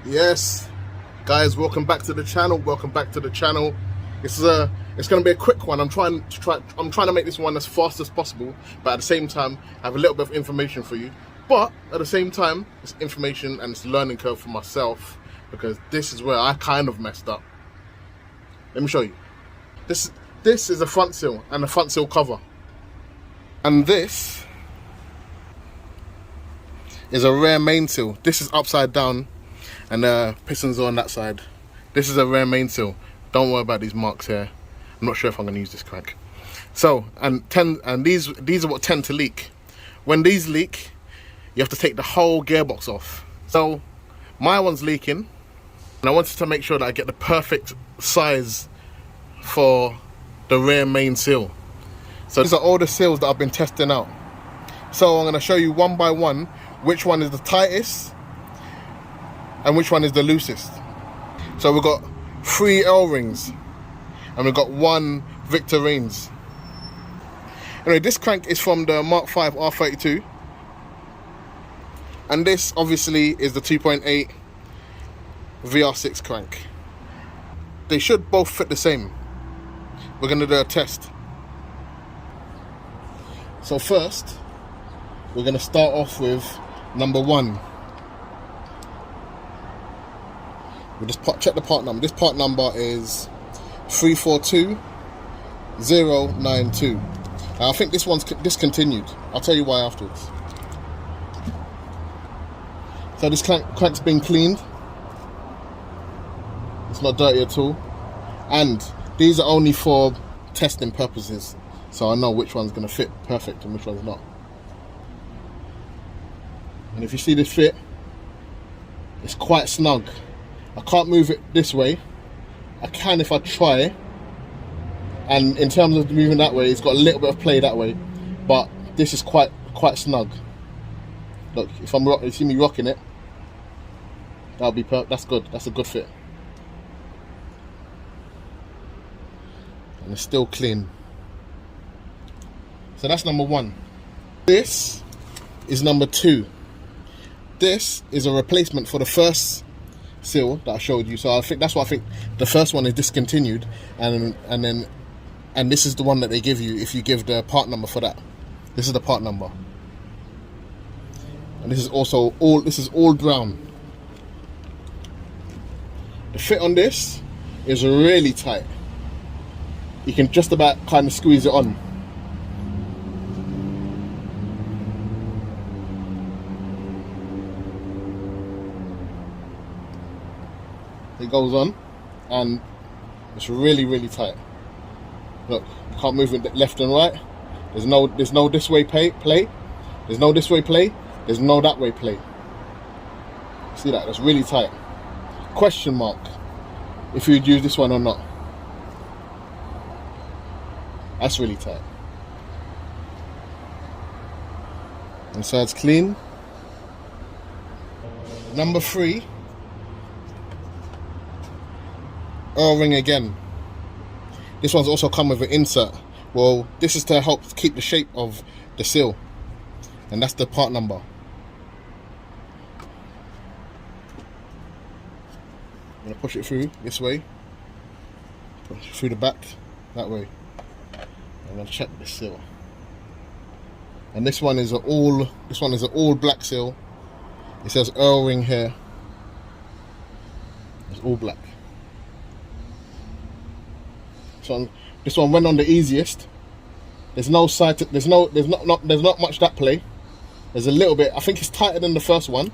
Yes, guys, welcome back to the channel. It's gonna be a quick one. I'm trying to make this one as fast as possible, but at the same time I have a little bit of information for you. But at the same time, it's information and it's a learning curve for myself, because this is where I kind of messed up. Let me show you. This is a front sill and a front sill cover, and this is a rear mainsail. This is upside down, and the pistons are on that side. This is a rear mainsail. Don't worry about these marks here. I'm not sure if I'm going to use this crank. So, and these are what tend to leak. When these leak, you have to take the whole gearbox off. So my one's leaking, and I wanted to make sure that I get the perfect size for the rear mainsail. So these are all the seals that I've been testing out. So I'm going to show you one by one which one is the tightest and which one is the loosest. So we've got 3 Elrings and we've got 1 Reinz. Anyway, this crank is from the Mark 5 R32, and this obviously is the 2.8 VR6 crank. They should both fit the same. We're going to do a test. So first, we're going to start off with number 1. We'll just check the part number. This part number is 342092. I think this one's discontinued. I'll tell you why afterwards. So this crank's been cleaned. It's not dirty at all. And these are only for testing purposes, so I know which one's going to fit perfect and which one's not. And if you see this fit, it's quite snug. I can't move it this way. I can if I try. And in terms of moving that way, it's got a little bit of play that way, but this is quite snug. Look, if you see me rocking it, that'll be that's good. That's a good fit. And it's still clean. So that's number 1. This is number 2. This is a replacement for the first seal that I showed you. So I think that's why I think the first one is discontinued, and this is the one that they give you if you give the part number for that. This is the part number, and this is also all brown. The fit on this is really tight. You can just about kind of squeeze it on. It goes on, and it's really tight. Look, you can't move it left and right. There's no this way play. There's no this way play. There's no that way play. See that? That's really tight. Question mark if you'd use this one or not. That's really tight. Inside's clean. Number 3. Elring again. This one's also come with an insert. Well, this is to help keep the shape of the seal, and that's the part number. I'm gonna push it through this way, push it through the back that way. I'm gonna check the seal, and this one is an all black seal. It says Elring here. It's all black. So this one went on the easiest. There's no side. There's not much that play. There's a little bit. I think it's tighter than the first one.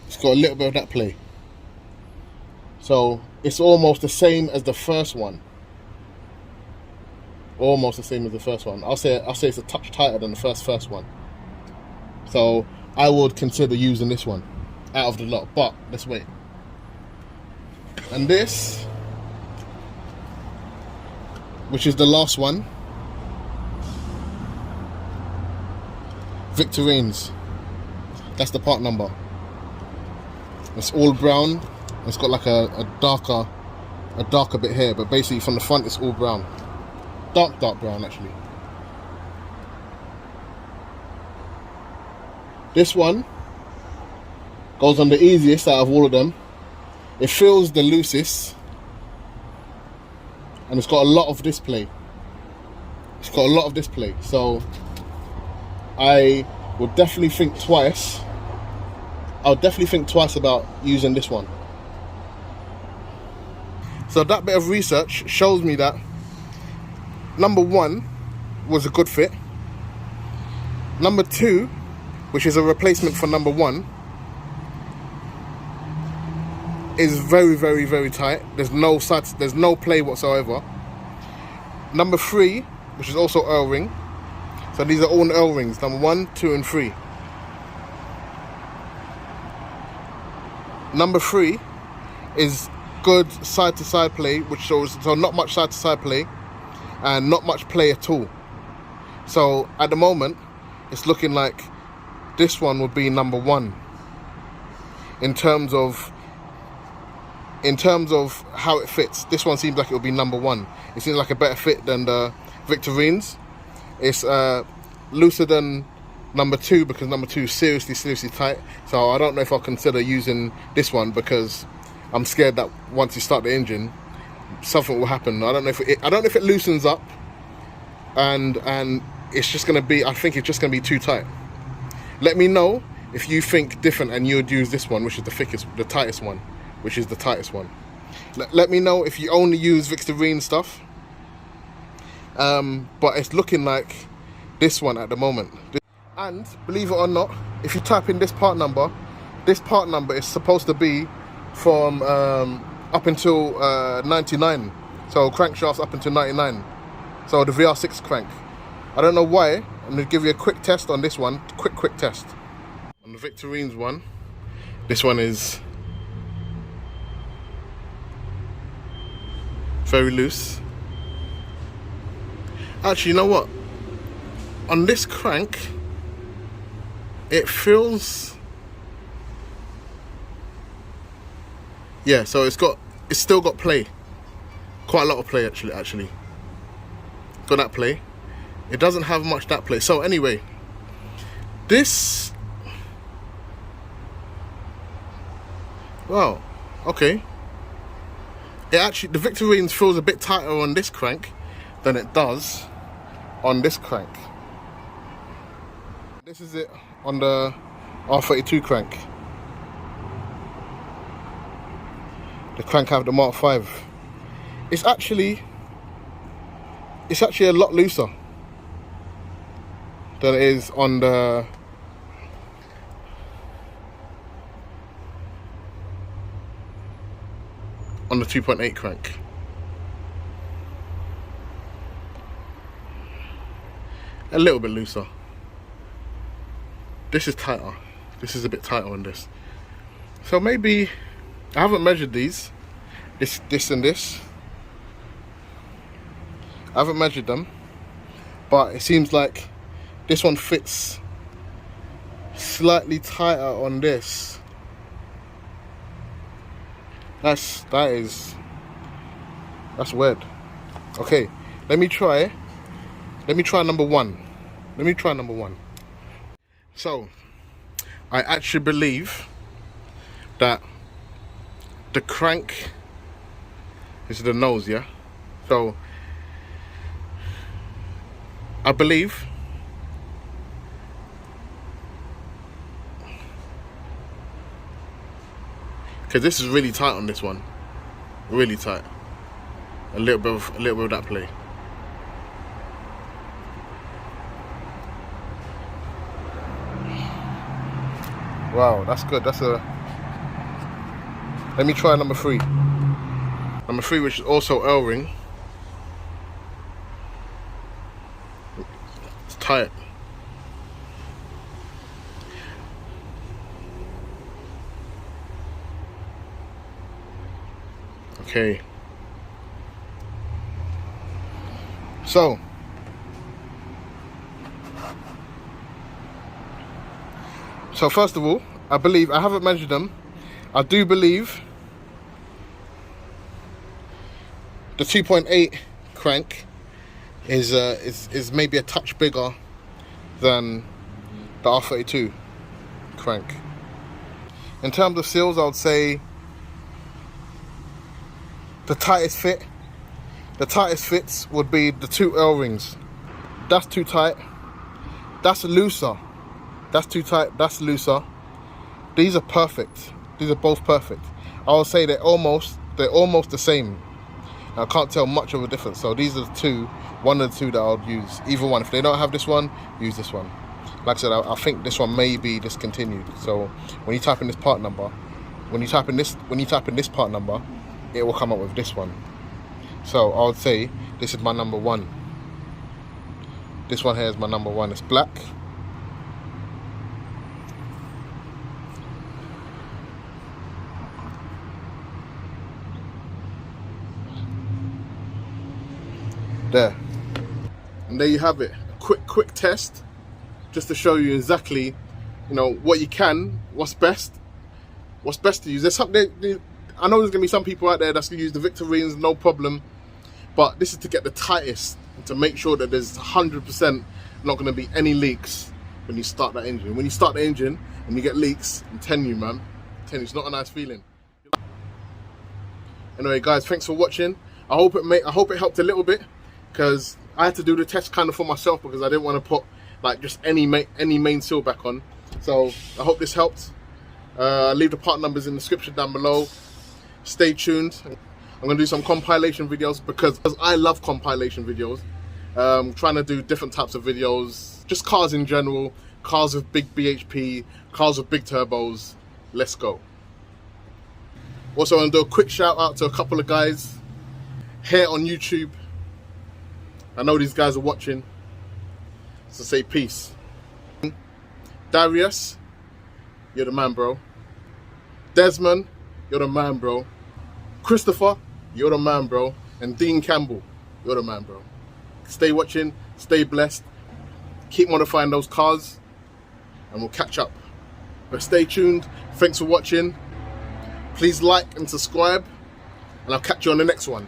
It's got a little bit of that play. So it's almost the same as the first one. Almost the same as the first one. I'll say it's a touch tighter than the first one. So I would consider using this one out of the lot. But let's wait. And this, which is the last one, Reinz. That's the part number. It's all brown. It's got like a darker bit here, but basically from the front it's all brown. Dark brown actually. This one Goes on the easiest out of all of them. It feels the loosest, and it's got a lot of display. It's got a lot of display, so I would definitely think twice. I'll definitely think twice about using this one. So that bit of research shows me that number 1 was a good fit. Number 2, which is a replacement for number 1, is very, very, very tight. There's no play whatsoever. Number 3, which is also Elring. So these are all Elrings, number 1, 2, and 3. Number 3 is good side-to-side play, which shows so not much side-to-side play and not much play at all. So at the moment, it's looking like this one would be number 1 in terms of how it fits. This one seems like it would be number 1. It seems like a better fit than the Reinz. It's looser than number 2 because number 2 is seriously tight. So I don't know if I'll consider using this one because I'm scared that once you start the engine, something will happen. I don't know if it loosens up, and it's just gonna be. I think it's just gonna be too tight. Let me know if you think different and you would use this one, which is the tightest one. Let me know if you only use Reinz stuff. But it's looking like this one at the moment. And believe it or not, if you type in this part number is supposed to be from up until 99. So crankshafts up until 99. So the VR6 crank. I don't know why. I'm going to give you a quick test on this one. Quick test. On the Reinz one, this one is very loose. Actually, you know what? On this crank, it feels... Yeah, so it's still got play. Quite a lot of play, actually. Got that play. It doesn't have much that play. So anyway, this... Wow, okay. It actually, the Reinz feels a bit tighter on this crank than it does on this crank. This is it on the R32 crank. The crank I have the Mark 5. It's actually a lot looser than it is on the on the 2.8 crank. A little bit looser. This is tighter. This is a bit tighter on this. So maybe, I haven't measured these. This and this. I haven't measured them. But it seems like this one fits slightly tighter on this. That's weird. Okay, let me try number 1. So, I actually believe that the crank is the nose, yeah? So, I believe because this is really tight on this one. Really tight. A little bit of that play. Wow, that's good. Let me try number 3. Number 3, which is also Elring. It's tight. Okay. So first of all, I believe, I haven't measured them, I do believe the 2.8 crank is maybe a touch bigger than the R32 crank. In terms of seals, I would say the tightest fits would be the 2 Elrings. That's too tight. That's looser. That's too tight. That's looser. These are perfect. These are both perfect. I would say they're almost the same. I can't tell much of a difference. So these are the 2, one of the 2 that I would use. Either one. If they don't have this one, use this one. Like I said, I think this one may be discontinued. So when you type in this part number, when you type in this part number, it will come up with this one. So I would say this is my number 1. This one here is my number 1. It's black. There. And there you have it. A quick test, just to show you exactly, you know, what you can, what's best to use. There's something. I know there's gonna be some people out there that's gonna use the Reinz, no problem. But this is to get the tightest, and to make sure that there's 100% not gonna be any leaks when you start that engine. When you start the engine and you get leaks, I'm telling you, man, it's not a nice feeling. Anyway, guys, thanks for watching. I hope it helped a little bit, because I had to do the test kind of for myself, because I didn't want to put like just any main seal back on. So I hope this helped. Leave the part numbers in the description down below. Stay tuned. I'm gonna do some compilation videos, because I love compilation videos. Trying to do different types of videos, just cars in general, cars with big BHP, cars with big turbos. Let's go. Also, I'm gonna do a quick shout out to a couple of guys here on YouTube. I know these guys are watching, so say peace. Darius, you're the man, bro. Desmond, you're the man, bro. Christopher, you're the man, bro. And Dean Campbell, you're the man, bro. Stay watching, stay blessed, keep modifying those cars, and we'll catch up. But stay tuned. Thanks for watching. Please like and subscribe, and I'll catch you on the next one.